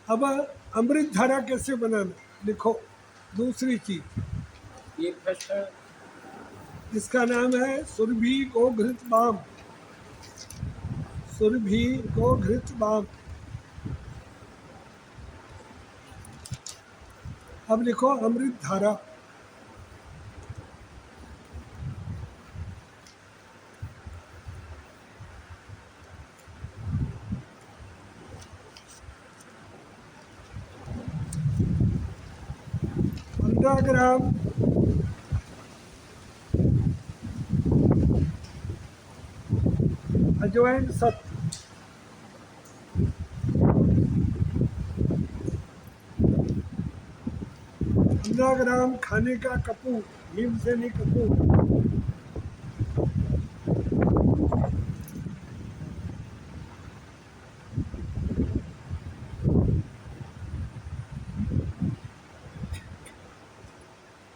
अब अमृत धारा कैसे बनाना, लिखो। दूसरी चीज, ये फर्स्ट है। इसका नाम है सुरभि गोघृत बाम। सुरभि गोघृत बाम। अब लिखो अमृत धारा। ग्राम अजवाइन सत्व, 15 ग्राम खाने का कपूर, भीमसेनी कपूर,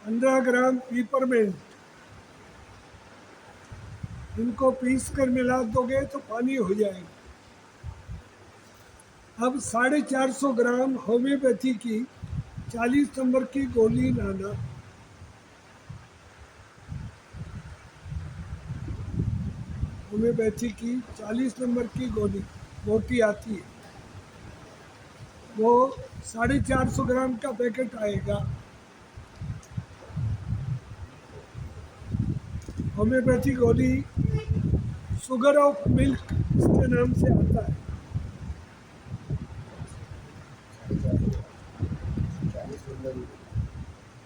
15 ग्राम पीपरमेंट। इनको पीस कर मिला दोगे तो पानी हो जाएगा। अब 450 ग्राम होम्योपैथी की 40 नंबर की गोली लाना। होम्योपैथी की 40 नंबर की गोली मोटी आती है, वो 450 ग्राम का पैकेट आएगा। होम्योपैथी गोली शुगर ऑफ मिल्क इसके नाम से आता है।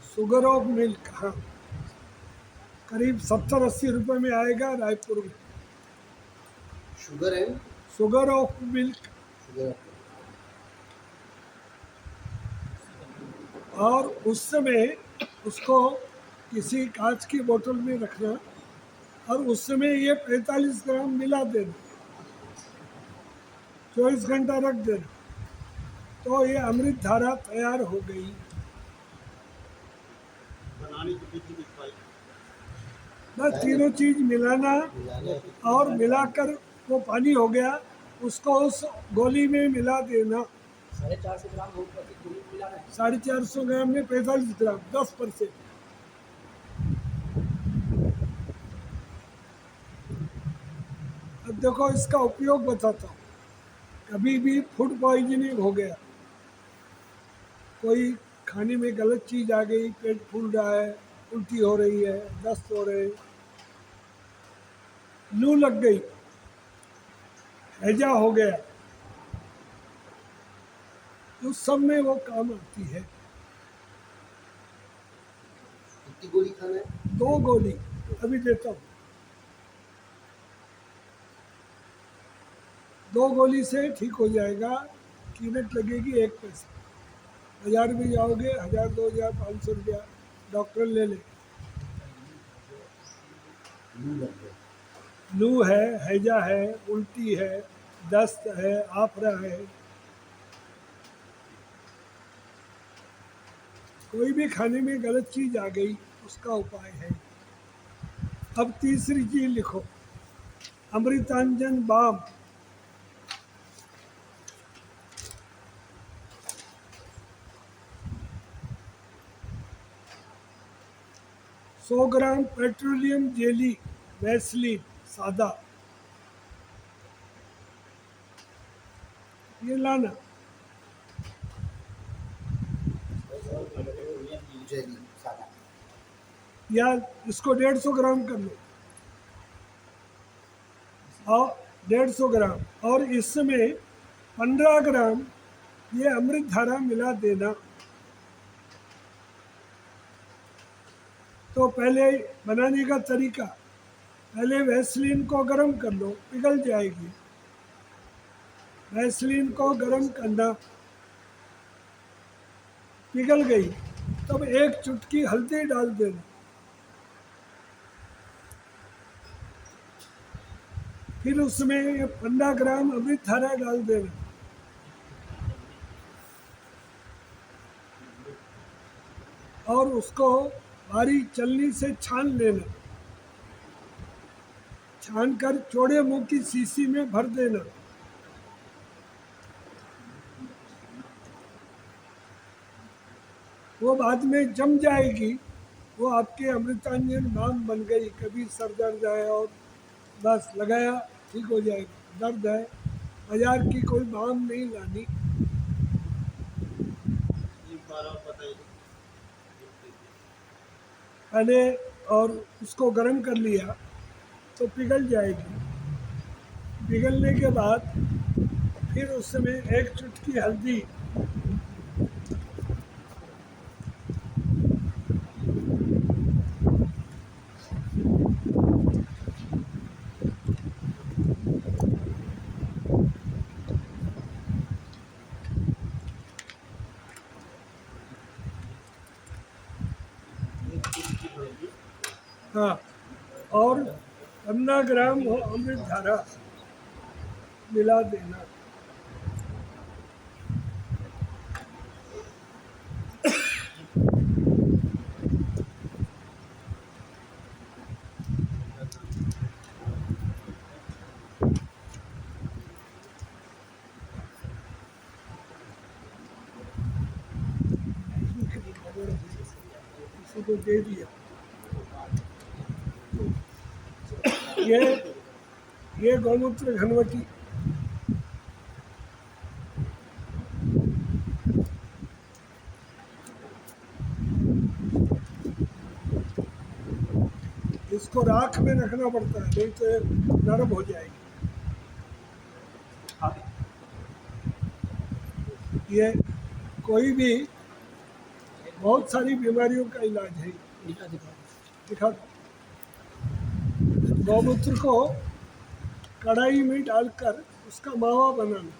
शुगर ऑफ मिल्क, हाँ, करीब 70-80 रुपए में आएगा रायपुर में। शुगर है, शुगर ऑफ मिल्क। और उस समय उसको किसी कांच की बोतल में रखना और उस समय ये 45 ग्राम मिला देना, 24 घंटा रख देना, तो ये अमृत धारा तैयार हो गई। बनाने की विधि दिखाई। बस तीनों चीज मिलाना और मिलाकर वो पानी हो गया, उसको उस गोली में मिला देना। 450 ग्राम होम्योपैथिक गोली मिलाना है। 450 ग्राम में 45 ग्राम, 10%। अब देखो इसका उपयोग बताता हूँ। कभी भी फूड पॉइजनिंग हो गया, कोई खाने में गलत चीज़ आ गई, पेट फूल रहा है, उल्टी हो रही है, दस्त हो रहे, लू लग गई, हैजा हो गया, तो सब में वो काम आती है। कितनी गोली खाना है? 2 गोली अभी देता हूँ। 2 गोली से ठीक हो जाएगा। कीमत लगेगी 1 पैसा। 1000 में जाओगे, 1000, 2000, 500 रुपया डॉक्टर ले ले। लू है, हैजा है, उल्टी है, दस्त है, आफरा है, कोई भी खाने में गलत चीज आ गई, उसका उपाय है। अब तीसरी चीज लिखो, अमृतांजन बाम। सौ ग्राम पेट्रोलियम जेली, वैसलीन सादा, ये लाना। या इसको 150 ग्राम कर लो, और 150 ग्राम, और इसमें 15 ग्राम ये अमृत धारा मिला देना। तो पहले बनाने का तरीका, पहले वैसलीन को गर्म कर लो, पिघल जाएगी। वैसलीन को गर्म करना, पिघल गई, तब 1 चुटकी हल्दी डाल देना। फिर उसमें 15 ग्राम अमृत धारा डाल देना। और उसको बारीक चलनी से छान लेना। छान कर चौड़े मुंह की शीशी में भर देना। वो बाद में जम जाएगी, वो आपके अमृतांजन बाम बन गई। कभी सर दर्द है और बस लगाया ठीक हो जाएगा। दर्द है, बाजार की कोई बाम नहीं लानी। एक बार और बताइए। पहले और उसको गर्म कर लिया तो पिघल जाएगी। पिघलने के बाद फिर उसमें एक चुटकी हल्दी, एक चुटकी हल्दी। हाँ, और 15 ग्राम वो अमृत धारा मिला देना। किसी को दे दिया। ये ये गौमूत्र घनवटी, इसको राख में रखना पड़ता है, नहीं तो ये नरम हो जाएगी। ये कोई भी बहुत सारी बीमारियों का इलाज है। दिखा दो। गौमूत्र को कढ़ाई में डालकर उसका मावा बनाना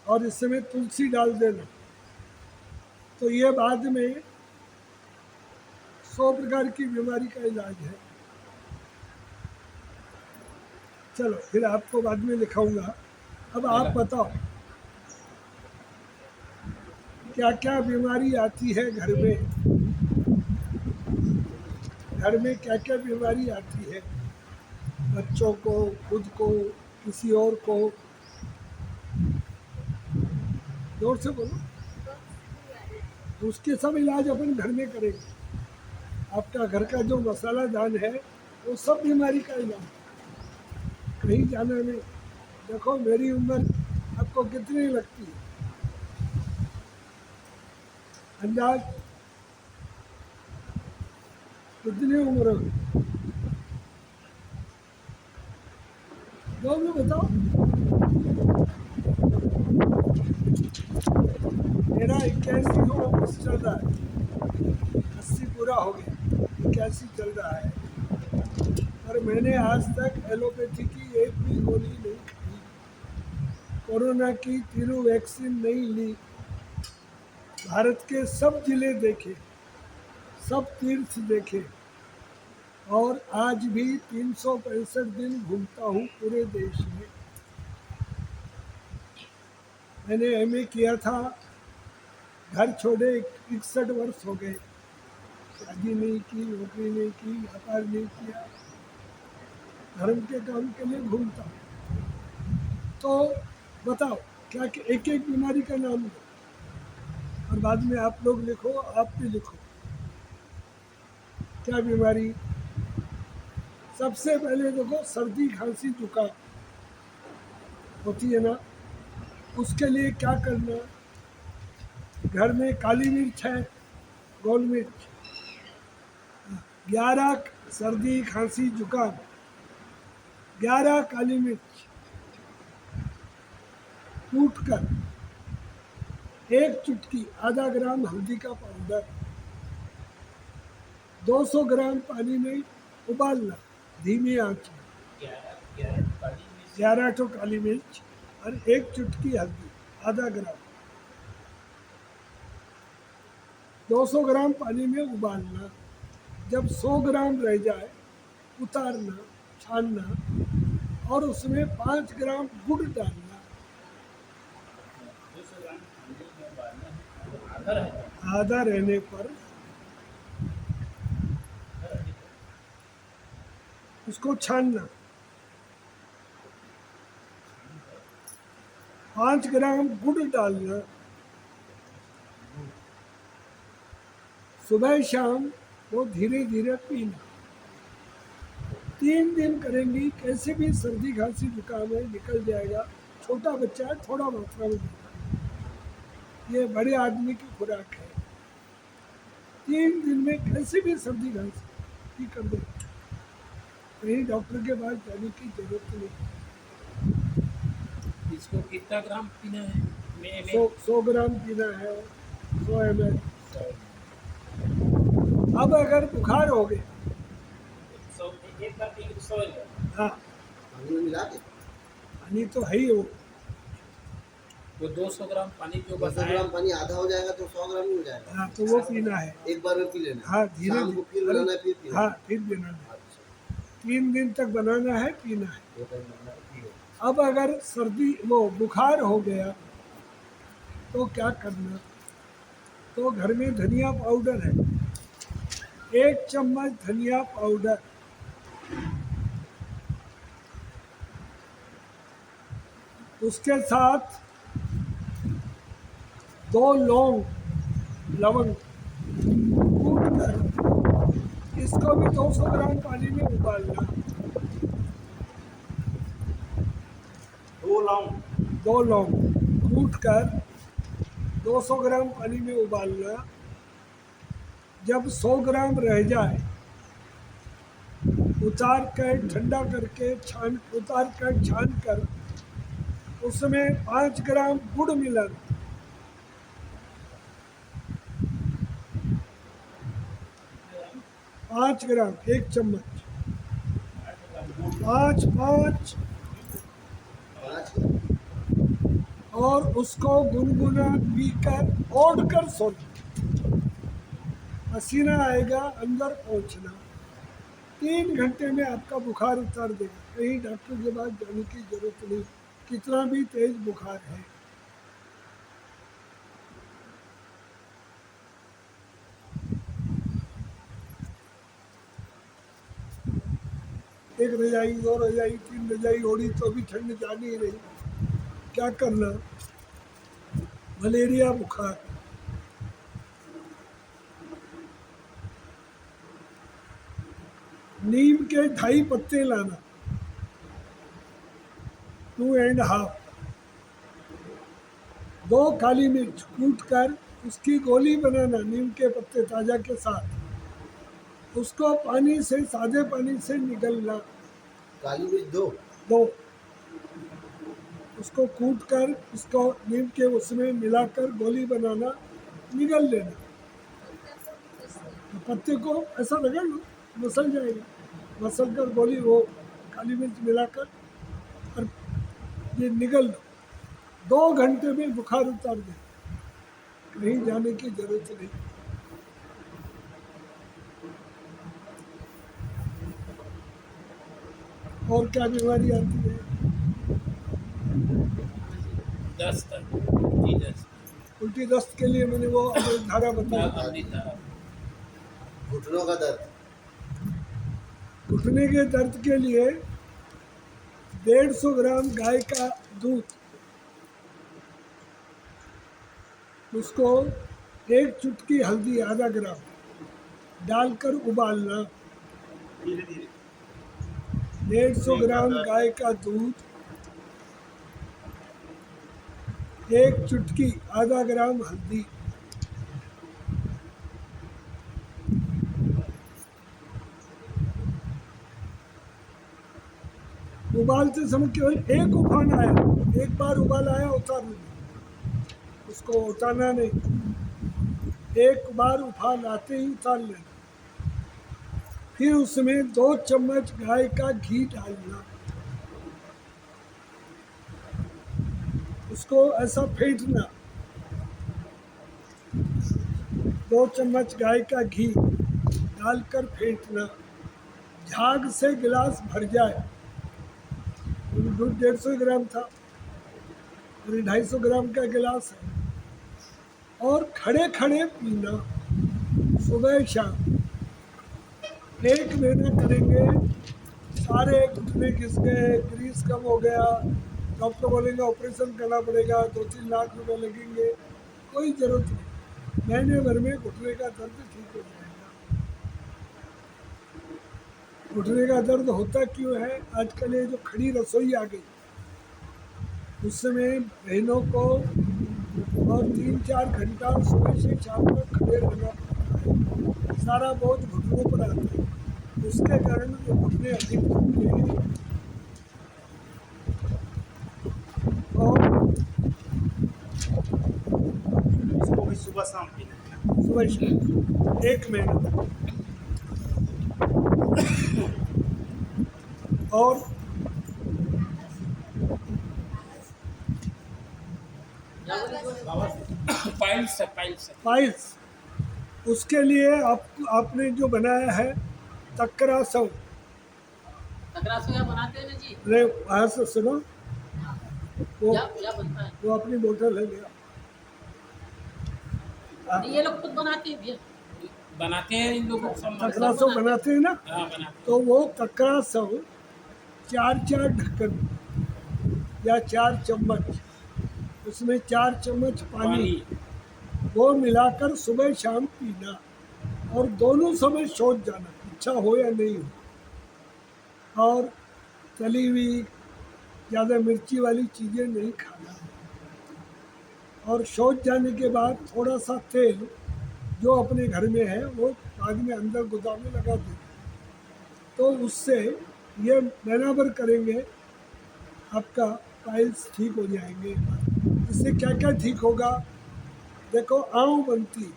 और इसमें तुलसी डाल देना, तो ये बाद में 100 प्रकार की बीमारी का इलाज है। चलो फिर आपको बाद में लिखाऊंगा। अब आप बताओ क्या क्या बीमारी आती है घर में? घर में क्या क्या बीमारी आती है? बच्चों को, खुद को, किसी और को? जोर से बोलो। तो उसके सब इलाज अपन घर में करेंगे। आपका घर का जो मसाला दान है वो सब बीमारी का इलाज, कहीं जाना नहीं। देखो मेरी उम्र आपको कितनी लगती है? अंदाज कितनी उम्र होगी? जो भी बताओ। मेरा 81वां वर्ष चल रहा है, 80 पूरा हो गया, 81 चल रहा है। पर मैंने आज तक एलोपैथी की एक भी गोली नहीं खाई, कोरोना की तीनों वैक्सीन नहीं ली, भारत के सब जिले देखे, सब तीर्थ देखे, और आज भी 365 दिन घूमता हूँ पूरे देश में। मैंने एमए किया था, घर छोड़े 61 वर्ष हो गए, शादी नहीं की, नौकरी नहीं की, व्यापार नहीं किया, धर्म के काम के लिए घूमता हूँ। तो बताओ क्या कि एक एक बीमारी का नाम लो और बाद में आप लोग लिखो, आप भी लिखो क्या बीमारी। सबसे पहले देखो, सर्दी खांसी जुकाम होती है ना, उसके लिए क्या करना? घर में काली मिर्च है, गोल मिर्च, 11 सर्दी खांसी जुकाम, 11 काली मिर्च कूट कर, एक चुटकी आधा ग्राम हल्दी का पाउडर, 200 ग्राम पानी में उबालना धीमी आंच में। 11 तो काली मिर्च और एक चुटकी हल्दी, आधा ग्राम, 200 ग्राम पानी में उबालना। जब 100 ग्राम रह जाए उतारना, छानना और उसमें 5 ग्राम गुड़ डालना। आधा रहने पर उसको छानना, 5 ग्राम गुड़ डालना, सुबह शाम वो धीरे धीरे पीना। 3 दिन करेंगी, कैसे भी सर्दी खांसी जुकाम है निकल जाएगा। छोटा बच्चा है, थोड़ा मात्रा में लेना। ये बड़े आदमी की खुराक है। 3 दिन में कैसे भी सर्दी खांसी ठीक कर देगा। कहीं डॉक्टर के पास जाने की जरूरत नहीं। इसको कितना ग्राम पीना है? मैं 100 ग्राम पीना है, 100 ml। अब अगर बुखार हो गया, एक बार पी के 100 ml। हाँ पानी में मिला के पानी तो है ही वो। वो 200 ग्राम पानी जो 200 बताया, ग्राम पानी आधा हो जाएगा तो 100 ग्राम ही हो जाएगा। हाँ तो वो पीना है। एक बार में पी लेना। हाँ धीरे शाम को फिर बनाना है, फिर पीना। हाँ फिर बनाना है। अच्छा, 3 दिन तक बनाना है, पीना है। 2 टाइम बनाना है, पियो। अब अगर सर्दी वो बुखार हो गया तो क्या करना? तो घर में धनिया पाउडर है, 1 चम्मच धनिया पाउडर, उसके साथ 2 लवंग कूट कर इसको भी 200 ग्राम पानी में उबालना। 2 लौंग कूट कर 200 ग्राम पानी में उबालना। जब 100 ग्राम रह जाए उतार कर ठंडा करके छान कर उसमें 5 ग्राम गुड़ मिलाना। 5 ग्राम, 1 चम्मच, 5 5 5 ग्राम। और उसको गुनगुना पीकर ओढ़ कर सोना। पसीना आएगा, अंदर पहुंचना। 3 घंटे में आपका बुखार उतर देगा। कहीं डॉक्टर के पास जाने की जरूरत नहीं, कितना भी तेज बुखार है। एक रजाई, 2 रजाई, 3 रजाई ओढ़ी तो भी ठंड जानी ही नहीं। क्या करना? मलेरिया बुखार, नीम के 2.5 पत्ते लाना, 2.5, 2 काली मिर्च कूट कर उसकी गोली बनाना नीम के पत्ते ताजा के साथ। उसको पानी से, सादे पानी से निगलना। काली मिर्च 2। 2 उसको कूट कर उसको नीम के उसमें मिलाकर गोली बनाना, निगल लेना। तो पत्ते को ऐसा रगड़ लो, मसल जाएगा। मसल कर गोली वो काली मिर्च मिलाकर और ये निगल लो। 2 घंटे में बुखार उतर दे, कहीं जाने की जरूरत नहीं। और क्या बीमारी आती है? दस्त, उल्टी दस्त के लिए मैंने वो अमृत धारा बताया। अमृता, घुटनों का दर्द। घुटने के दर्द के लिए 150 ग्राम गाय का दूध, उसको 1 चुटकी हल्दी, आधा ग्राम डालकर उबालना। धीरे धीरे 150 ग्राम गाय का दूध, 1 चुटकी, आधा ग्राम हल्दी, उबालते समय केवल 1 उफान आया, 1 बार उबाल आया उतार लेना, उसको उतारना नहीं। 1 बार उफान आते ही उतार लेना। फिर उसमें 2 चम्मच गाय का घी डालना, उसको ऐसा फेंटना। 2 चम्मच गाय का घी डालकर फेंटना। झाग से गिलास भर जाए। दूध 150 ग्राम था और 250 ग्राम का गिलास है। और खड़े खड़े पीना, सुबह शाम। 1 महीना करेंगे, सारे घुटने घिस गए, ग्रीस कम हो गया, डॉक्टर बोलेंगे ऑपरेशन करना पड़ेगा, 2-3 लाख रुपए लगेंगे, कोई ज़रूरत नहीं। महीने भर में घुटने का दर्द ठीक हो जाएगा। घुटने का दर्द होता क्यों है? आजकल ये जो खड़ी रसोई आ गई, उस समय बहनों को और 3-4 घंटा सुबह से शाम तक खड़े रहना पड़ता है, सारा बोझ घुटनों पर आता है, उसके कारण जो घुटने अधिक दुखते हैं। और उसको भी सुबह शाम पीना है। सुबह शाम 1 महीना तक। और पाइल्स है, पाइल्स है। फाइल्स, उसके लिए आपने जो बनाया है तक्रासव, तकरासुया बनाते हैं ना जी। अरे वहाँ से सुनो, वो या बनता है। वो अपनी बोतल है भैया। नहीं, ये लोग खुद बनाते हैं भैया। बनाते हैं इन लोगों को सब तक्रासव बनाते हैं ना, हाँ बनाते तो वो तक्रासव 4-4 ढक्कन या 4 चम्मच, उसमें 4 चम्मच पानी, पानी वो मिलाकर सुबह शाम पीना, और दोनों समय शौच जाना, इच्छा हो या नहीं हो। और तली हुई ज़्यादा मिर्ची वाली चीज़ें नहीं खाना। और शौच जाने के बाद थोड़ा सा तेल जो अपने घर में है वो बाद में अंदर गोदाम में लगा देना, तो उससे ये महीना भर करेंगे, आपका पाइल्स ठीक हो जाएंगे। इससे क्या क्या ठीक होगा? देखो, आंव बनती है,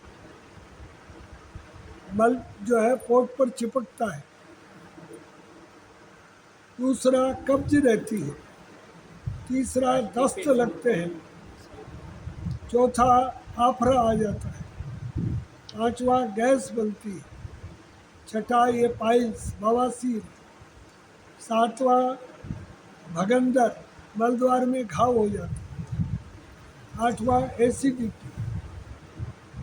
मल जो है पोट पर चिपकता है। दूसरा, कब्ज रहती है। तीसरा, दस्त लगते हैं। चौथा, आफरा आ जाता है। पांचवा, गैस बनती है। छठा, ये पाइल्स, बवासीर। सातवां, भगंदर, मलद्वार में घाव हो जाता है। आठवां, एसिडिटी,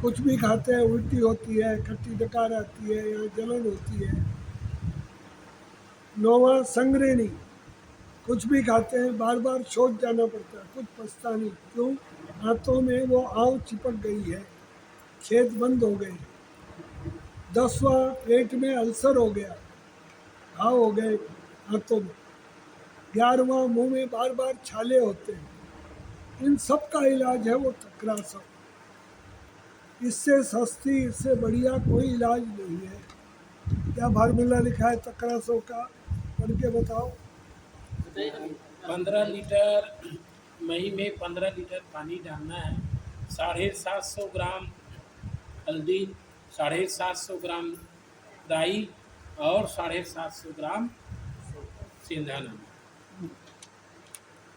कुछ भी खाते हैं उल्टी होती है, खट्टी डकार आती है या जलन होती है। नौवां, संग्रेणी, कुछ भी खाते हैं बार बार शौच जाना पड़ता है, कुछ पछता नहीं, क्यों? हाथों में वो आंव चिपक गई है, छेद बंद हो गए। 10वां, पेट में अल्सर हो गया, घाव हो गए हाथों में। 11वां, मुंह में बार बार छाले होते हैं। इन सब का इलाज है वो तक्रासव। इससे सस्ती, इससे बढ़िया कोई इलाज नहीं है। क्या फार्मूला लिखा है तक्रासव का, पढ़ के बताओ। 15 लीटर मई में 15 लीटर पानी डालना है। 750 ग्राम हल्दी, 750 ग्राम राई और 750 ग्राम सेंधा नमक।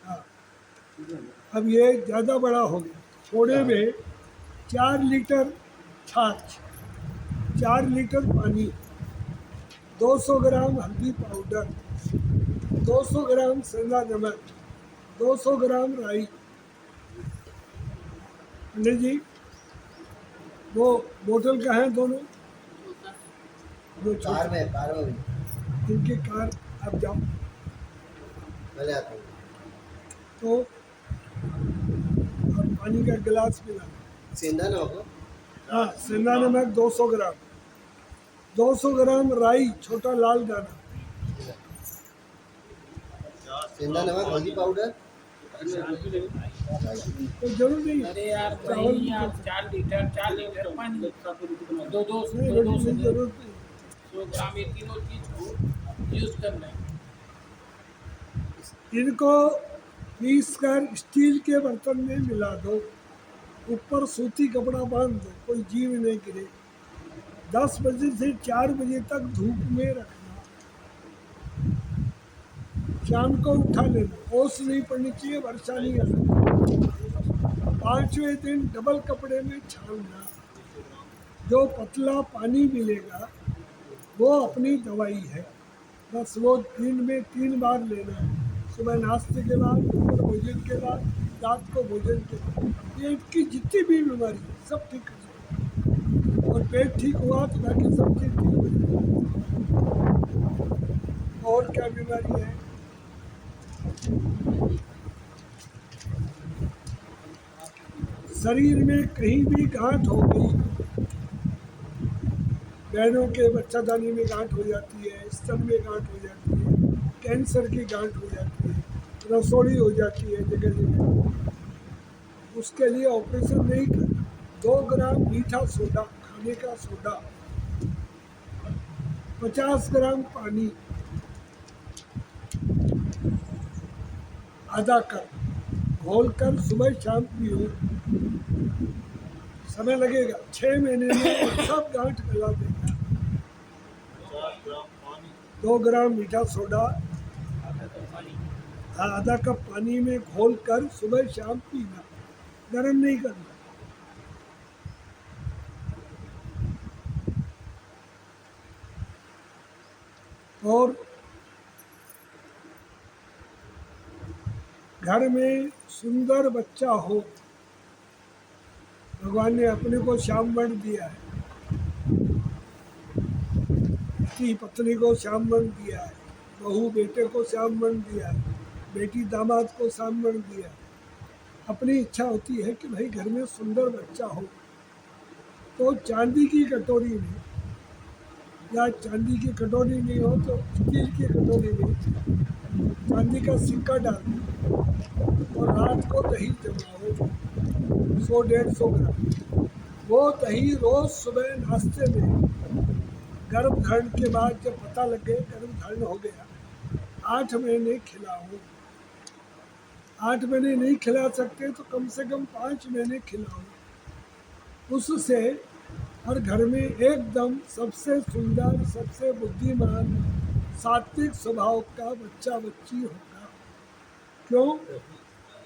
हाँ, अब ये ज़्यादा बड़ा हो गया। थोड़े में 4 लीटर छाछ, 4 लीटर पानी, 200 ग्राम हल्दी पाउडर, 200 ग्राम सेंधा नमक, 200 ग्राम राई। पंडित जी, वो बोतल का है दोनों, दो कार छोटे, में भी इनकी कार। आप जाओ मैं ले आता हूँ। तो, और पानी का गिलास मिला। सेंधा नमक हो? हाँ, सेंधा नमक 200 ग्राम, 200 ग्राम राई, छोटा लाल दाना, सेंधा नमक, हल्दी पाउडर। तो जरूर नहीं है। अरे यार चावल भाई यार, 4 लीटर पानी, दो दो नहीं, दो रोटी सौ की जरूरत नहीं। 100 ग्राम, ये तीनों चीज को यूज करना है। इनको पीस कर स्टील के बर्तन में मिला दो, ऊपर सूती कपड़ा बांध दो, कोई जीव नहीं गिरे। 10 बजे से 4 बजे तक धूप में रखना, शाम को उठा लेना। ओस नहीं पड़नी चाहिए, वर्षा नहीं आना। 5वें दिन डबल कपड़े में छानना। जो पतला पानी मिलेगा वो अपनी दवाई है। बस वो दिन में 3 बार लेना है, सुबह नाश्ते के बाद, दोपहर भोजन के बाद, रात को भोजन के बाद। पेट की जितनी भी बीमारी है सब ठीक हो जाएगी, और पेट ठीक हुआ तो बाकी सब चीज ठीक हो जाएगी। और क्या बीमारी है? शरीर में कहीं भी गांठ हो गई, बहनों के बच्चादानी में गांठ हो जाती है, स्तन में गांठ हो जाती है, कैंसर की गांठ हो जाती है, रसोड़ी हो जाती है जगह जगह, उसके लिए ऑपरेशन नहीं करना। 2 ग्राम मीठा सोडा, खाने का सोडा, 50 ग्राम पानी, आधा कप घोल कर सुबह शाम पियो। समय लगेगा, 6 महीने में सब गांठ गला देगा। 2 ग्राम मीठा सोडा, आधा कप पानी में घोल कर सुबह शाम पीना, गर्म नहीं करना। और घर में सुंदर बच्चा हो, भगवान ने अपने को श्याम वर्ण दिया है, पति पत्नी को श्याम वर्ण दिया है, बहू बेटे को श्याम वर्ण दिया है, बेटी दामाद को श्याम वर्ण दिया है। अपनी इच्छा होती है कि भाई घर में सुंदर बच्चा हो, तो चांदी की कटोरी में, या चांदी की कटोरी नहीं हो तो स्टील की कटोरी में चांदी का सिक्का डाल दो और रात को दही जमाओ 100-150 ग्राम। वो दही रोज सुबह नाश्ते में गर्भ धारण के बाद जब पता लगे गर्भ धारण हो गया, 8 महीने खिलाओ। 8 महीने नहीं खिला सकते तो कम से कम 5 महीने खिलाओ। उससे हर घर में एकदम सबसे सुंदर, सबसे बुद्धिमान, सात्विक स्वभाव का बच्चा बच्ची होगा। क्यों?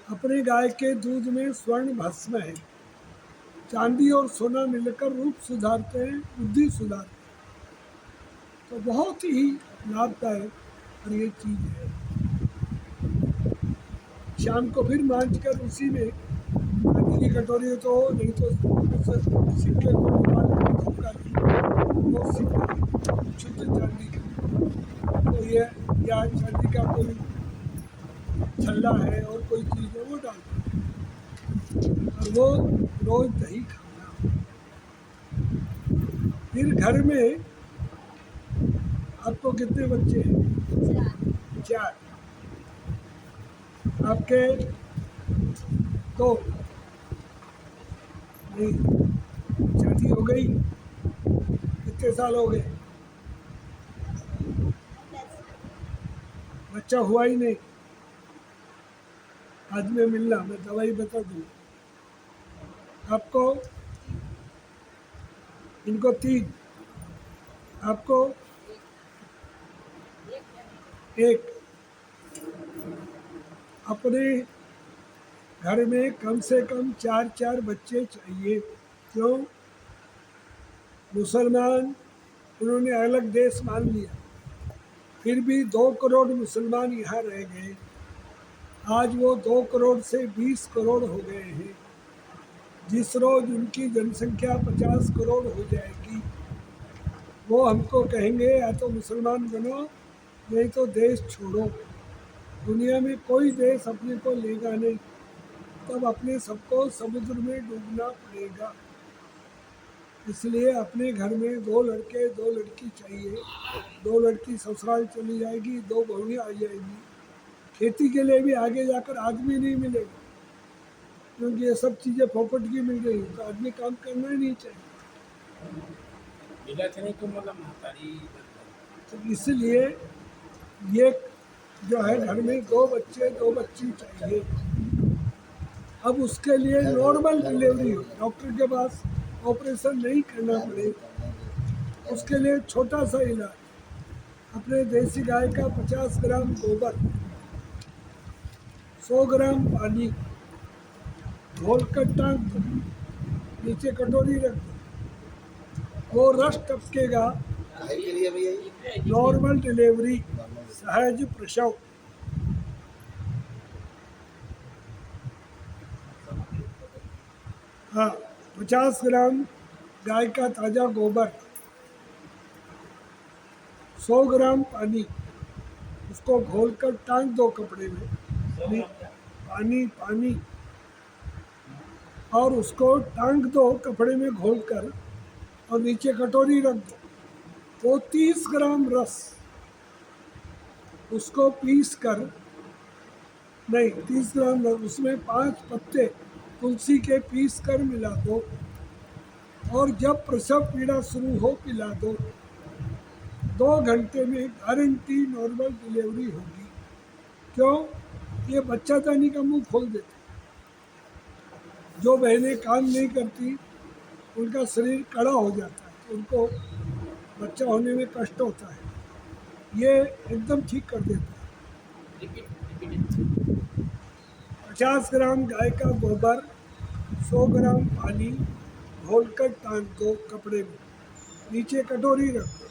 अपने गाय के दूध में स्वर्ण भस्म है। चांदी और सोना मिलकर रूप सुधारते हैं, बुद्धि सुधारते हैं। तो बहुत ही लाभदायक और ये चीज़ है। शाम को फिर मांझ कर उसी में चांदी की कटोरी तो नहीं तो उस सिक्के को निकाल कर चिपका दी, वो सिक्का शुद्ध चांदी का, तो ये या चांदी का कोई छल्ला है और कोई चीज़ है वो डाल दो, और वो रोज दही खाना। फिर घर में आपको कितने बच्चे हैं? 4। आपके 2 नहीं, शादी हो गई, कितने साल हो गए? बच्चा हुआ ही नहीं। आज में मिलना, मैं दवाई बता दूँ आपको। इनको 3, आपको 1। अपने घर में कम से कम 4-4 बच्चे चाहिए। क्यों? मुसलमान उन्होंने अलग देश मान लिया, फिर भी 2 करोड़ मुसलमान यहाँ रह गए। आज वो 2 करोड़ से 20 करोड़ हो गए हैं। जिस रोज उनकी जनसंख्या 50 करोड़ हो जाएगी, वो हमको कहेंगे या तो मुसलमान बनो नहीं तो देश छोड़ो। दुनिया में कोई देश अपने को लेगा नहीं, तब अपने सबको समुद्र में डूबना पड़ेगा। इसलिए अपने घर में 2 लड़के 2 लड़की चाहिए। 2 लड़की ससुराल चली जाएगी, 2 बहुएं आ जाएगी। खेती के लिए भी आगे जाकर आदमी नहीं मिलेगा, क्योंकि ये सब चीज़ें फोकट की मिल रही तो आदमी काम करना ही नहीं चाहिए। तो इसलिए ये जो है घर में 2 बच्चे 2 बच्ची चाहिए। अब उसके लिए नॉर्मल डिलीवरी हो, डॉक्टर के पास ऑपरेशन नहीं करना पड़े, उसके लिए छोटा सा इलाज, अपने देसी गाय का 50 ग्राम गोबर, 100 ग्राम पानी घोल कर टांग दो, नीचे कटोरी रख दो, वो रस टपकेगा। के लिए भी यही नॉर्मल डिलीवरी, सहज प्रसव। हाँ, 50 ग्राम गाय का ताज़ा गोबर, 100 ग्राम पानी, उसको घोल कर टांग दो कपड़े में। पानी पानी और उसको टांग दो कपड़े में घोल कर और नीचे कटोरी रख दो। वो 30 ग्राम रस उसको पीस कर, नहीं 30 ग्राम रस, उसमें 5 पत्ते तुलसी के पीस कर मिला दो और जब प्रसव पीड़ा शुरू हो पिला दो। 2 घंटे में गारंटी नॉर्मल डिलीवरी होगी। क्यों? ये बच्चादानी का मुंह खोल देते। जो बहनें काम नहीं करती उनका शरीर कड़ा हो जाता है, तो उनको बच्चा होने में कष्ट होता है, ये एकदम ठीक कर देता है। रिपीट 50 ग्राम गाय का गोबर, 100 ग्राम पानी घोलकर टांग दो कपड़े में, नीचे कटोरी रख दो।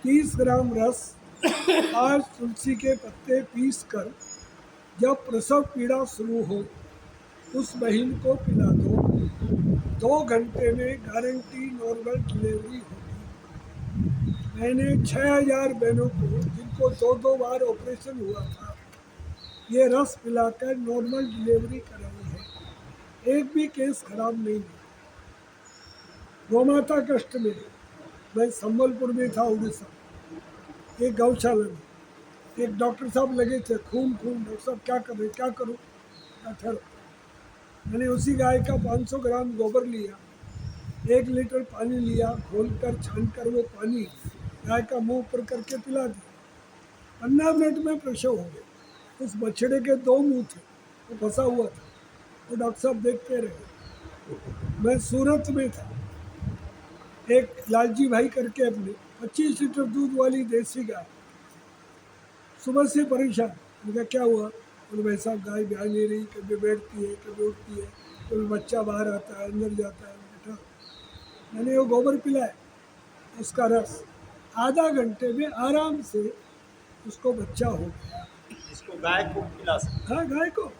30 ग्राम रस, 5 तुलसी के पत्ते पीस कर जब प्रसव पीड़ा शुरू हो उस बहन को पिला दो। 2 घंटे में गारंटी नॉर्मल डिलीवरी होगी। मैंने 6000 बहनों को जिनको 2-2 बार ऑपरेशन हुआ था ये रस पिलाकर नॉर्मल डिलीवरी कराई है। एक भी केस खराब नहीं हुआ। गोमाता कष्ट में मैं संबलपुर में था, उड़ीसा, एक गौशाला में एक डॉक्टर साहब लगे थे, खून डॉक्टर साहब क्या कर रहे, क्या करूँ, ठहरो। मैंने उसी गाय का 500 ग्राम गोबर लिया, 1 लीटर पानी लिया, घोल कर छान कर वो पानी गाय का मुंह ऊपर करके पिला दिया। 15 मिनट में प्रसव हो गया। उस बछड़े के 2 मुंह थे, वो फंसा हुआ था, वो डॉक्टर साहब देखते रहे। मैं सूरत में था, एक लालजी भाई करके अपने 25 लीटर दूध वाली देसी गाय, सुबह से परेशान। मुझे क्या हुआ? बोले भाई साहब गाय ब्याह नहीं रही, कभी बैठती है, कभी उठती है, कभी बच्चा बाहर आता है, अंदर जाता है। बेटा मैंने वो गोबर पिलाया, उसका रस, आधा घंटे में आराम से उसको बच्चा हो गया। इसको गाय को पिला सकते हाँ, गाय को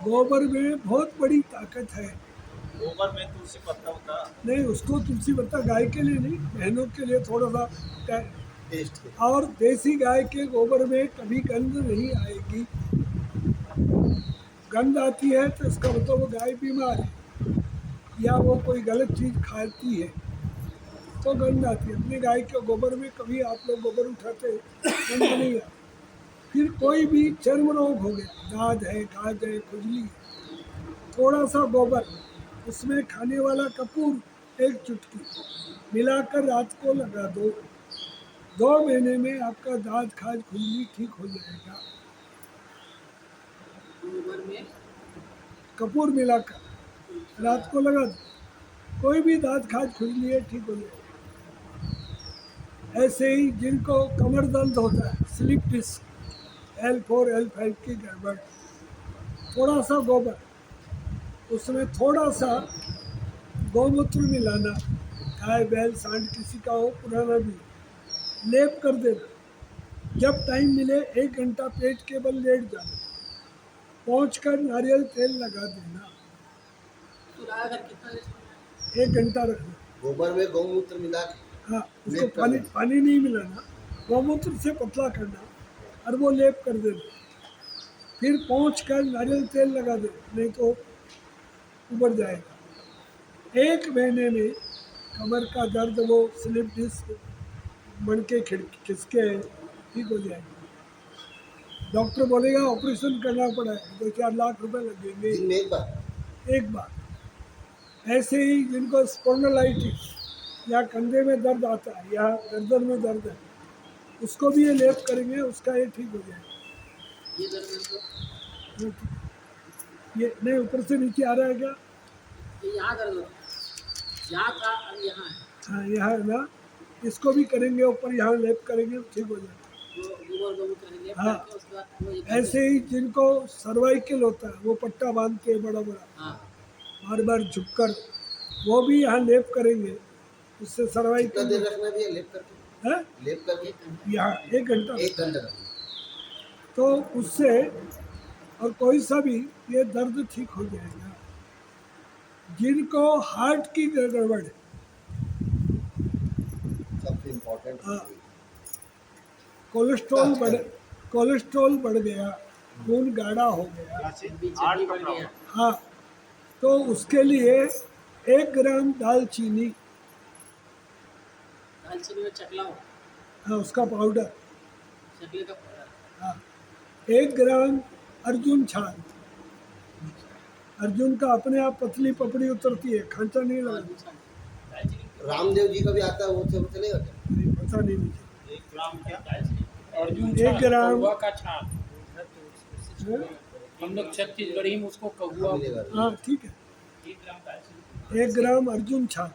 गोबर में बहुत बड़ी ताकत है। गोबर में तुलसी पत्ता होता नहीं, उसको तुलसी पत्ता गाय के लिए नहीं, बहनों के लिए थोड़ा सा टेस्ट के। और देसी गाय के गोबर में कभी गंध नहीं आएगी। गंध आती है तो इसका मतलब वो गाय बीमार है या वो कोई गलत चीज़ खाती है तो गंध आती है। अपनी गाय के गोबर में कभी आप लोग गोबर उठाते गंध नहीं आता। फिर कोई भी चर्म रोग हो गया, दाद है, खाज है, खुजली है, थोड़ा सा गोबर, उसमें खाने वाला कपूर 1 चुटकी मिलाकर रात को लगा दो। 2 महीने में आपका दाद खाज खुजली ठीक हो जाएगा। उम्र में कपूर मिलाकर रात को लगा दो, कोई भी दाद खाज खुजली है ठीक हो जाएगा। ऐसे ही जिनको कमर दर्द होता है, स्लिप डिस्क, L4 L5 की गड़बड़, थोड़ा सा गोबर, उसमें थोड़ा सा गौमूत्र मिलाना, गाय बैल सांड किसी का हो, पुराना भी, लेप कर देना। जब टाइम मिले 1 घंटा पेट के बल लेट जाना, पहुँच कर नारियल तेल लगा देना, सुराग अगर कितना 1 घंटा रखना। गोबर में गौमूत्र मिला के हाँ, उसको लेप कर पानी देना। पानी नहीं मिलाना, गौमूत्र से पतला करना और वो लेप कर देना। फिर पहुँच कर नारियल तेल लगा देना, नहीं तो उबर जाएगा। 1 महीने में कमर का दर्द, वो स्लिप डिस्क, मन के खिसके ठीक हो जाएगा। डॉक्टर बोलेगा ऑपरेशन करना पड़ा है, 2-4 लाख रुपए लगेंगे दिन में 1 बार। एक बार। ऐसे ही जिनको स्पॉन्डिलाइटिस या कंधे में दर्द आता है या गर्दन में दर्द है, उसको भी ये लेप करेंगे, उसका ये ठीक हो जाएगा। ये दर्द है ये नहीं ऊपर से नीचे आ रहा है क्या? तो यहाँ दर्द होता है, यहाँ का और यहाँ है, हाँ, यहाँ है ना, इसको भी करेंगे, ऊपर यहाँ लेप करेंगे, ठीक हो जाएगा। वो गोबर गौमूत्र लेप हाँ। करके उसके बाद वो ये ऐसे ही जिनको सर्वाइकल होता है, वो पट्टा बांधते हैं बड़ा बड़ा, हाँ बार बार झुककर, वो भी यहाँ लेप करेंगे, उससे कितना सर्वाइकल देर रखना भी है लेप करके? है लेप करके यहाँ 1 घंटा। 1 घंटा रखना। तो उससे और कोई सा भी ये दर्द ठीक हो जाएगा। जिनको हार्ट की गड़बड़ है, सबसे इम्पोर्टेंट हाँ, कोलेस्ट्रॉल बढ़ गया, खून गाढ़ा हो गया, भी चर्बी बढ़ गया, हाँ, तो उसके लिए 1 ग्राम दालचीनी, दालचीनी में चकला हो, हाँ उसका पाउडर, चकले का पाउडर, हाँ 1 ग्राम अर्जुन छाल, अर्जुन का अपने आप पतली पपड़ी उतरती है, खांचा नहीं और लगा, दूसरा दालचीनी रामदेव जी का भी आता है, वो सब चलेगा क्या? नहीं पता नहीं मुझे। 1 ग्राम क्या दालचीनी, अर्जुन 1 छाल, ग्राम, कहुआ का छाल। हाँ? हम लोग छत्तीसगढ़ी में उसको कहुआ, हाँ, मिलेगा। हाँ ठीक है, 1 ग्राम दालचीनी। 1 ग्राम अर्जुन छाल,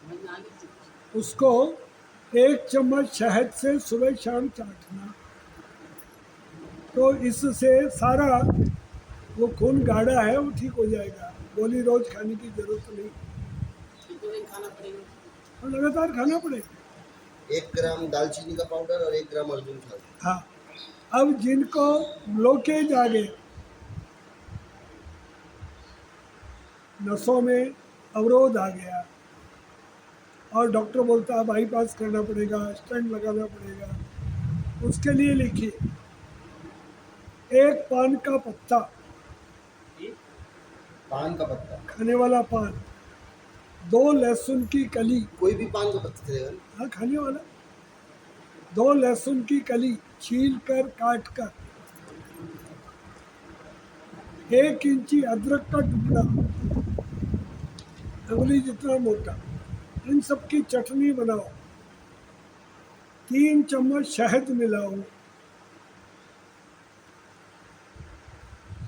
समझ में आ गई? उसको 1 चम्मच शहद से सुबह शाम चाटना, तो इससे सारा वो खून गाढ़ा है वो ठीक हो जाएगा, गोली रोज खाने की जरूरत नहीं, कितने दिन खाना पड़ेगा? और लगातार खाना पड़ेगा। 1 ग्राम दालचीनी का पाउडर और 1 ग्राम अर्जुन छाल। हाँ, अब जिनको ब्लॉकेज आ गए, नसों में अवरोध आ गया और डॉक्टर बोलता है बाईपास करना पड़ेगा, स्टेंट लगाना पड़ेगा, उसके लिए लिखिए 1 पान का पत्ता, पान का पत्ता, खाने वाला पान, 2 लहसुन की कली, कोई भी पान का पत्ता चलेगा ना? हाँ खाने वाला, 2 लहसुन की कली छील कर काट कर, 1 इंची अदरक का टुकड़ा, अंगुली जितना मोटा, इन सब की चटनी बनाओ, 3 चम्मच शहद मिलाओ,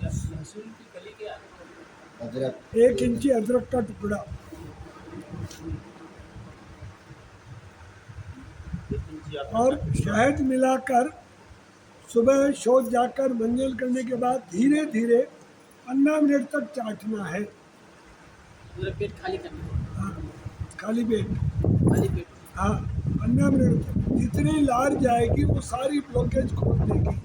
लहसुन की कली क्या? अदरक 1 इंची अदरक का टुकड़ा, और शहद मिलाकर सुबह शौच जाकर मंजन करने के बाद धीरे धीरे 15 मिनट तक चाटना है, मेरा पेट खाली करना है, हाँ खाली पेट, खाली पेट। हाँ 15 मिनट तक, जितनी लार जाएगी वो सारी ब्लॉकेज खोल देगी,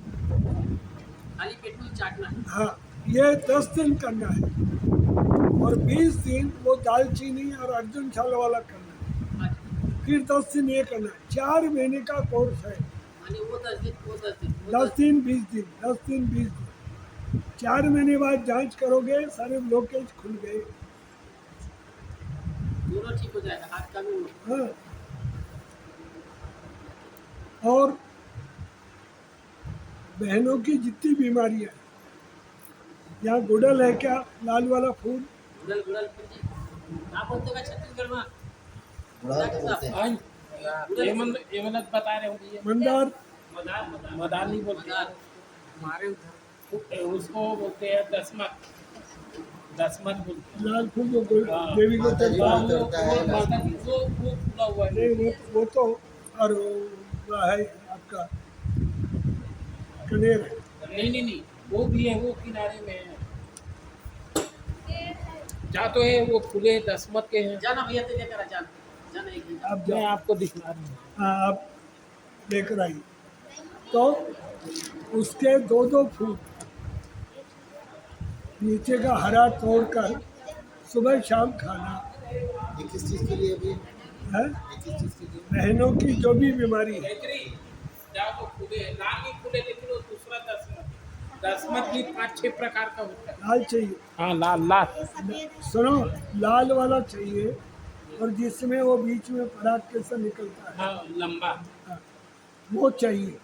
खाली पेट में चाटना है। हाँ ये 10 दिन करना है, और 20 दिन वो दालचीनी और अर्जुन छाल वाला करना है, अच्छा, फिर 10 दिन ये करना है, 4 महीने का कोर्स है, माने वो 10 दिन, वो 10 दिन, वो 10 दिन 20 दिन, 10 दिन 20 दिन, 4 महीने बाद जांच करोगे सारे ब्लॉकेज खुल गए, दोनों ठीक हो जाएगा, हाथ का भी वो। हाँ। और बहनों की जितनी बीमारियां, यहाँ गुड़ल है क्या, लाल वाला फूल, गुड़ल गुड़ल फिर जी क्या बोलते हैं छत्तीसगढ़ में? गुड़ाल तो बोलते हैं। हाँ, ये मतलब बता रहे होंगे ये मंदार, मदार नहीं बोलते, मदार हमारे उधर उसको बोलते हैं दसमत, दसमत बोलते हैं। लाल फूल जो हाँ। देवी को माता जी चढ़ता को है, चढ़ता है, माता जी को वो फूला हुआ है। नहीं वो तो, और वो है आपका कनेर है, नहीं, वो भी है, वो किनारे में है, जा तो है वो फूले दसमत के हैं। जाना भैया तेरे लेकर आ, जाना जाना एक दिन। आप मैं जाओ, आपको दिखा रहा हूँ। हाँ आप लेकर आइए, तो उसके 2-2 फूल नीचे का हरा तोड़कर सुबह शाम खाना ये किस चीज़ के लिए अभी? है, ये किस चीज़ के लिए? बहनों की जो भी बीमारी है, गायत्री, जा वो फूले लाल भी फूले, लेकिन वो दूसरा दसमत, दसमत भी 5-6 प्रकार का होता है। लाल चाहिए, हाँ लाल, सुनो लाल वाला चाहिए, और जिसमें वो बीच में पराग कैसा निकलता है, हाँ लंबा। हाँ, वो चाहिए,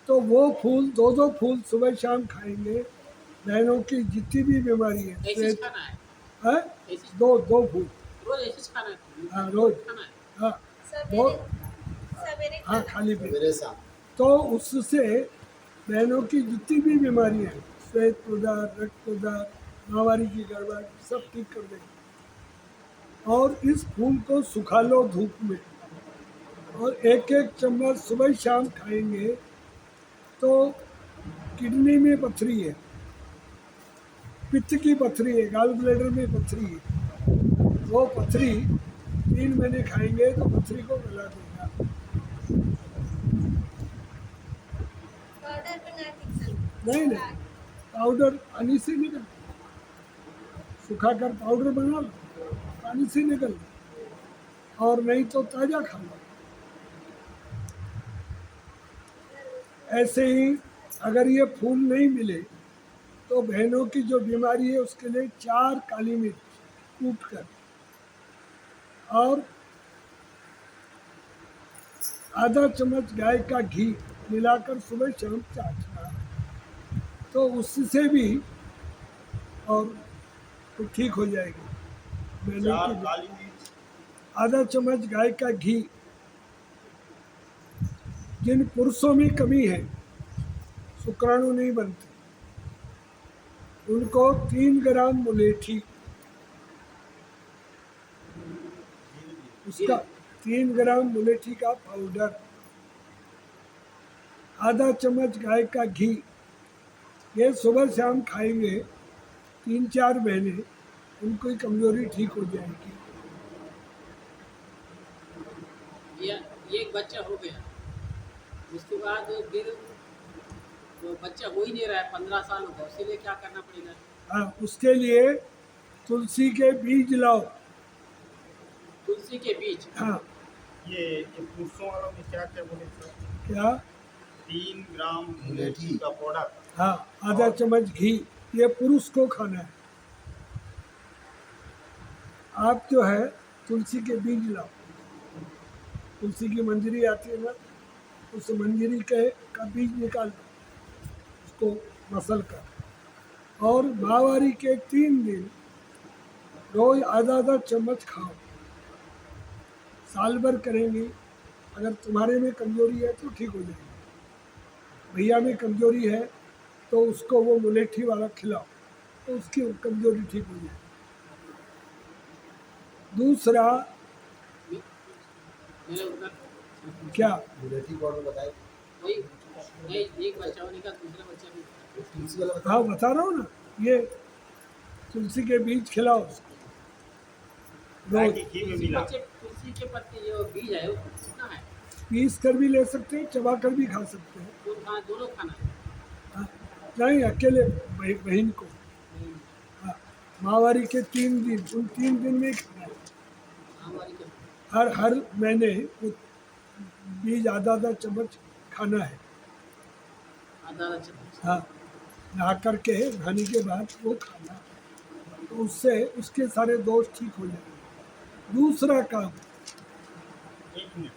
तो वो फूल 2-2 फूल सुबह शाम खाएंगे, बहनों की जितनी भी बीमारी है, ऐसे ही खाना है, है ऐसे 2 फूल, रोज ऐसे ही खाना है, हाँ रोज, खाना है। हाँ दो, सवेरे हाँ खाली पेट, मेरे साथ तो उससे बहनों की जितनी भी बीमारियां हैं, श्वेत उदार, रक्त उदार, माहवारी की गड़बड़, सब ठीक कर देंगे, और इस फूल को सुखा लो धूप में, और 1-1 चम्मच सुबह शाम खाएंगे, तो किडनी में पथरी है, पित्त की पथरी है, गाल ब्लैडर में पथरी है, वो पथरी 3 महीने खाएंगे तो पथरी को गला देगा, पाउडर बना के नहीं पाउडर पानी से निकल, सुखा कर पाउडर बना लो, पानी से निकल, और नहीं तो ताज़ा खा लो। ऐसे ही अगर ये फूल नहीं मिले तो बहनों की जो बीमारी है उसके लिए 4 काली मिर्च कूट कर और आधा चम्मच गाय का घी मिलाकर सुबह शाम चाटना, तो उससे भी और तो ठीक हो जाएगी। मैंने की आधा चम्मच गाय का घी, जिन पुरुषों में कमी है, शुक्राणु नहीं बनते, उनको 3 ग्राम मुलेठी, उसका 3 ग्राम मुलेठी का पाउडर, आधा चम्मच गाय का घी, ये सुबह शाम खाएंगे 3-4 महीने, उनकी कमजोरी ठीक हो जाएगी। ये एक बच्चा हो गया, उसके बाद फिर वो बच्चा हो ही नहीं रहा है, 15 साल हो गया, उसके लिए क्या करना पड़ेगा? हाँ, उसके लिए तुलसी के बीज लाओ। तुलसी के बीज? हाँ। ये पुरुषों वालों में क्या क्या बोले सर? क्या? 3 ग्राम मुलेठी का पाउडर। हाँ, आधा चम्मच घी, ये पुरुष को खाना है। आप जो है तुलसी के बीज लाओ, तुलसी की मंजरी आती है ना, उस मंजरी का बीज निकाल दो, उसको मसल कर, और माहवारी के 3 दिन रोज आधा चम्मच खाओ। साल भर करेंगे, अगर तुम्हारे में कमजोरी है तो ठीक हो जाएगी। भैया में कमजोरी है तो उसको वो मुलेठी वाला खिलाओ, तो उसकी कमजोरी ठीक हो जाएगी। दूसरा मेरे उधर क्या? मुलेठी पाउडर बताए। वही नहीं, एक बच्चा होने का, दूसरा बच्चा भी। तुलसी वाला हाँ, बता रहा हूँ ना, ये तुलसी के बीज खिलाओ उसको गाय रोज। के घी में मिला। तुलसी के पत्ते जो बीज है वो कितना है? पीस कर भी ले सकते हैं, चबा कर भी खा सकते हैं। दोनों खाना है? हाँ, नहीं, अकेले बहन को। हाँ, माहवारी के 3 दिन, उन 3 दिन में खाना है। हमारी के हर महीने वो बीज आधा चम्मच खाना है। आधा चम्मच? हाँ, नहा करके, नहाने के बाद वो खाना, तो उससे उसके सारे दोष ठीक हो जाएंगे। दूसरा काम, 1 मिनट।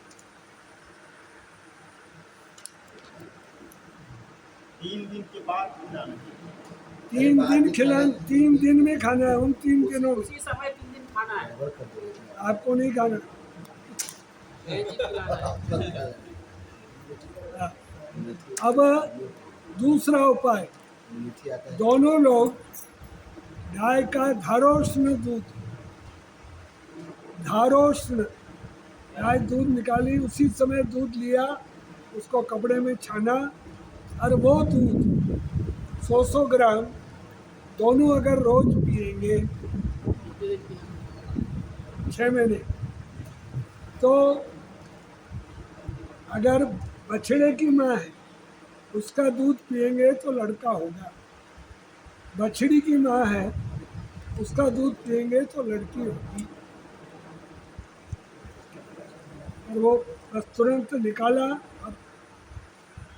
3 दिन के बाद खिलाना है। 3 दिन खिलाना, 3 दिन में खाना है, उन 3 दिनों में। उसी समय 3 दिन खाना है? वर्क कर दो। आपको नहीं खाना। जी खिलाना है। हाँ, अब दूसरा उपाय, मुलेठी आता है। दोनों लोग गाय का धारोष्ण दूध, धारोष्ण गाय दूध निकाली, उसी समय दूध लिया, उसको कपड़े में छाना, और वो दूध 100 ग्राम दोनों अगर रोज पिएंगे 6 महीने, तो अगर बछड़े की माँ है उसका दूध पिएंगे तो लड़का होगा, बछड़ी की माँ है उसका दूध पिएंगे तो लड़की होगी। और वो बस तुरंत निकाला। अब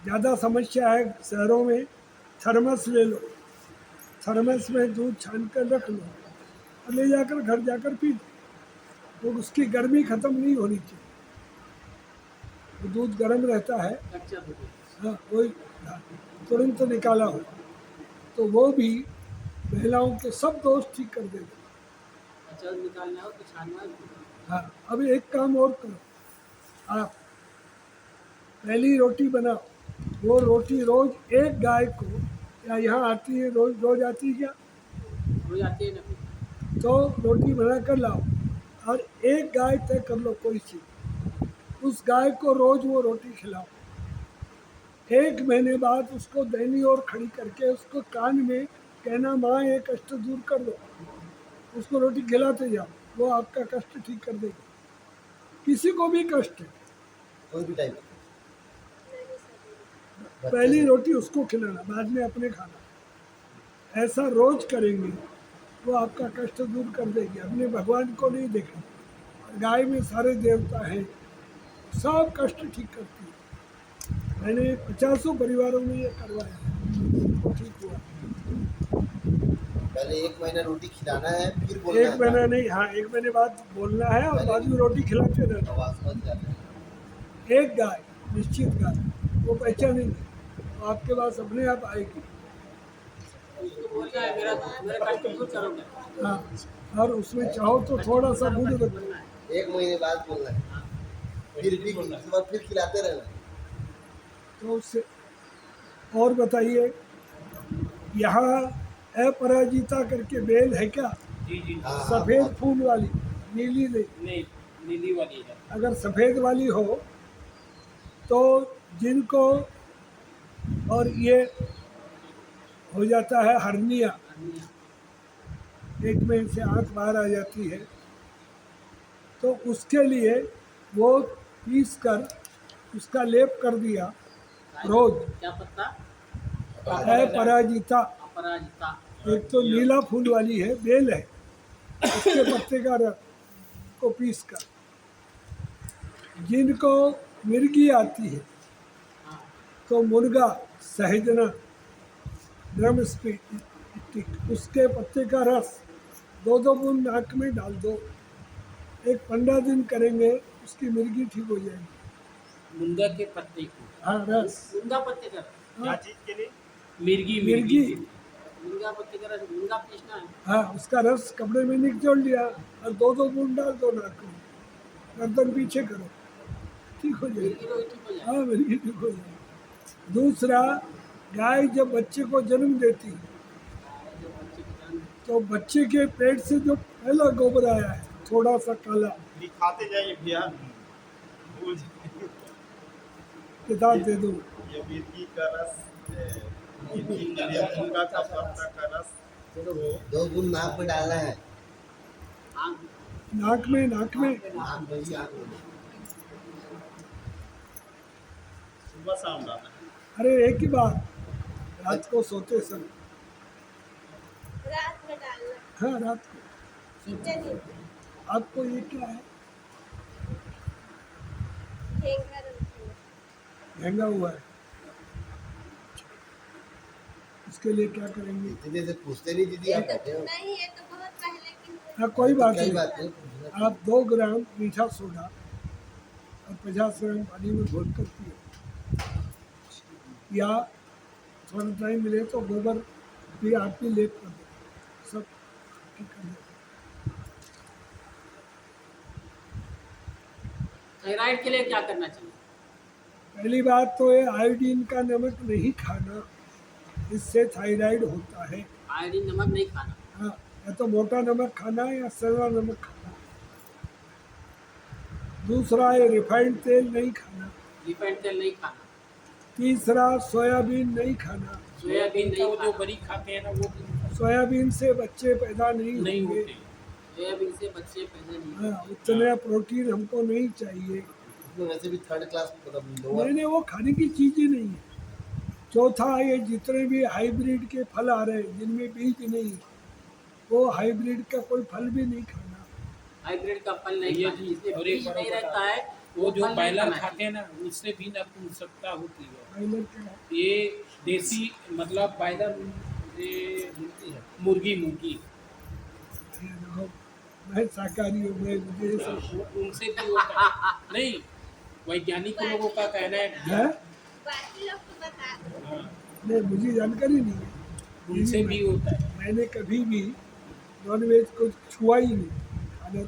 ज़्यादा समस्या है शहरों में, थर्मस ले लो, थर्मस में दूध छान कर रख लो और ले जाकर घर जाकर पी दो, वो उसकी गर्मी ख़त्म नहीं होनी चाहिए, वो दूध गर्म रहता है। कच्चा दूध? हाँ, वही, हाँ, तुरंत निकाला हो तो वो भी महिलाओं के सब दोष ठीक कर देगा। अच्छा, निकालना हो तो छानना है। हाँ, अब एक काम और करो, आप पहली रोटी बनाओ, वो रोटी रोज एक गाय को, या यहाँ आती है रोज आती है क्या, हो जाती है ना? तो रोटी बना कर लाओ और एक गाय तय कर लो कोई चीज़, उस गाय को रोज वो रोटी खिलाओ। 1 महीने बाद उसको दाहिनी ओर खड़ी करके उसको कान में कहना, माँ ये कष्ट दूर कर दो, उसको रोटी खिलाते जाओ, वो आपका कष्ट ठीक कर देगा। किसी को भी कष्ट है, कोई भी टाइप। पहली रोटी उसको खिलाना, बाद में अपने खाना। ऐसा रोज करेंगे वो आपका कष्ट दूर कर देगी। अपने भगवान को नहीं देखा, गाय में सारे देवता हैं, सब कष्ट ठीक करती है। मैंने 50 परिवारों में ये करवाया है, ठीक हुआ। पहले 1 महीना रोटी खिलाना है, फिर बोलना एक महीना नहीं, हाँ 1 महीने बाद बोलना है और बाद में रोटी खिलाते रहना। आवाज समझ जाते हैं। एक गाय, निश्चित गाय, वो पहचानेंगे तो आपके पास अपने आप आएगी। उसको बोलना है मेरा कष्ट दूर करोगे। हाँ, और उसमें चाहो तो थोड़ा सा दूध रखो। बोलना है। 1 महीने बाद बोलना है, फिर भी उसके बाद फिर खिलाते रहना है। तो उससे और बताइए, यहाँ अपराजिता करके बेल है क्या? जी जी हाँ, सफ़ेद फूल वाली, नीली नहीं। नहीं, नीली वाली है। अगर सफ़ेद वाली हो तो जिनको और ये हो जाता है हर्निया, पेट में से आँख बाहर आ जाती है, तो उसके लिए वो पीस कर उसका लेप कर दिया रोज। क्या पत्ता? अपराजिता, अपराजिता। एक तो नीला फूल वाली है, बेल है, उसके पत्ते का रस को पीस कर, जिनको मिर्गी आती है हाँ, तो मुर्गा, सहजना, ड्रम स्टिक, उसके पत्ते का रस 2-2 बूंद नाक में डाल दो। एक 15 दिन करेंगे, उसकी मिर्गी ठीक हो जाएगी। मुनगा के पत्ते को, हाँ, रस। मुनगा पत्ते का रस। क्या चीज के लिए? मिर्गी मिर्गी, मुनगा पत्ते का रस, मुनगा पीसना है। हाँ, उसका रस कपड़े में निचोड़ लिया और 2-2 बूंद डाल दो नाक में, गर्दन पीछे करो, ठीक हो जाएगी। मिर्गी रोग ठीक हो जाए। हाँ, मिर्गी ठीक हो जाएगी। दूसरा, गाय जब बच्चे को जन्म देती जो बच्चे को जन्म तो बच्चे के पेट से जो पहला गोबर आया है, थोड़ा सा काला, दिखाते जाइए भैया, भूल जाइए। किताब दे दो। ये मिर्गी का रस, मुनगा का पत्ता का रस, तो 2 बूंद नाक में डालना है। आँख नाक में, नाक में ही आँख में। सुबह शाम डालना है। अरे एक ही बात, रात को सोते समय। रात में डालना। हाँ, रात को। चलिए, आपको ये क्या है? ठेंगा रखिए। महंगा हुआ है, इसके लिए क्या करेंगे? इतनी देर से पूछते नहीं दीदी, आप कहते हो। नहीं, ये तो बहुत पहले की। हाँ, कोई बात कई नहीं। बात नहीं पूछना। आप 2 ग्राम मीठा सोडा और 50 ग्राम पानी में घोल कर पिए, या थोड़ा टाइम मिले तो गोबर भी आप भी लेप कर दो, सब ठीक कर दो। थायराइड के लिए क्या करना चाहिए? पहली बात तो ये आयोडीन का नमक नहीं खाना, इससे थायराइड होता है। आयोडीन नमक नहीं खाना। हाँ, या तो मोटा नमक खाना है या सड़ा नमक खाना। दूसरा, ये रिफाइंड तेल नहीं खाना। रिफाइंड तेल नहीं खाना। तीसरा, सोयाबीन नहीं खाना। सोयाबीन का नहीं वो जो खाना। बड़ी खाते हैं ना, वो भी सोयाबीन से बच्चे पैदा नहीं नहीं होंगे। होते। सोयाबीन से बच्चे पैदा नहीं होते। हाँ, उतना प्रोटीन हमको नहीं चाहिए। इसमें वैसे भी 3rd क्लास मतलब लोअर। मैंने वो खाने की चीज़ ही नहीं है। चौथा, ये जितने भी हाइब्रिड के फल आ रहे हैं जिनमें बीज नहीं, वो हाइब्रिड का कोई फल भी नहीं खाना। हाइब्रिड का फल नहीं ये खाना। जी, जिसमें और एक बीज बड़ा नहीं बड़ा- रहता है वो जो फल नहीं बॉयलर खाना खाते हैं ना, उससे भी नपुंसकता होती है। ब्रॉयलर का ये देसी मतलब बॉयलर, ये मुर्गी मुर्गी, ये देखो, मैं शाकाहारी हूँ, मैं मुझे ये सब उनसे भी होता है। नहीं, वैज्ञानिक लोगों का कहना है है, बाकी लोग को बता दो। हाँ, नहीं, मुझे जानकारी नहीं है। उनसे भी होता है। मैंने कभी भी नॉनवेज को छुआ ही नहीं, खाना